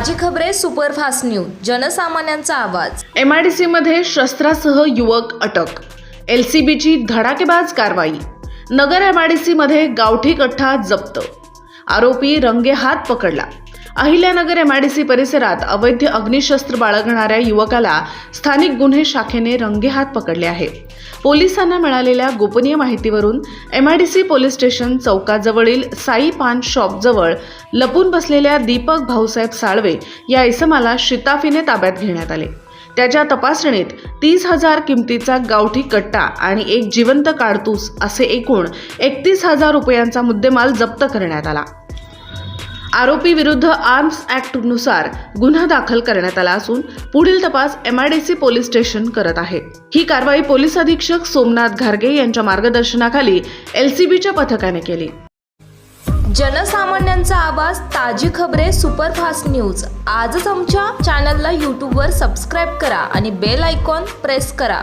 ताजी खबरे superfast news, जनसामान्यांचा आवाज। MIDC मध्ये शस्त्रासह युवक अटक, LCBची धडाकेबाज कारवाई। नगर MIDC मध्ये गावठी कट्टा जप्त, आरोपी रंगेहात पकडला। अहिल्यानगर MIDC परिसरात अवैध अग्निशस्त्र बाळगणाऱ्या युवकाला स्थानिक गुन्हे शाखेने रंगेहात पकडले आहे। पोलिसांना मिळालेल्या गोपनीय माहितीवरून MIDC पोलीस स्टेशन चौकाजवळील साई पान शॉप जवळ लपून बसलेल्या दीपक भाऊसाहेब साळवे या इसमाला शिताफीने ताब्यात घेण्यात आले। त्याच्या तपासणीत 30,000 किमतीचा गावठी कट्टा आणि एक जिवंत काडतूस असे एकूण 31,000 रुपयांचा मुद्देमाल जप्त करण्यात आला। आरोपी विरुद्ध आर्म्स ॲक्ट नुसार गुन्हा दाखल करण्यात आला असून पुढील तपास MIDC पोलीस स्टेशन करत आहे। ही कारवाई पोलीस अधीक्षक सोमनाथ घारगे यांच्या मार्गदर्शनाखाली LCBच्या पथकाने केली। जनसामान्यांचा आवाज, ताजी खबरे सुपरफास्ट न्यूज। आजच आमच्या चॅनलला YouTube वर सबस्क्राइब करा आणि बेल आयकॉन प्रेस करा।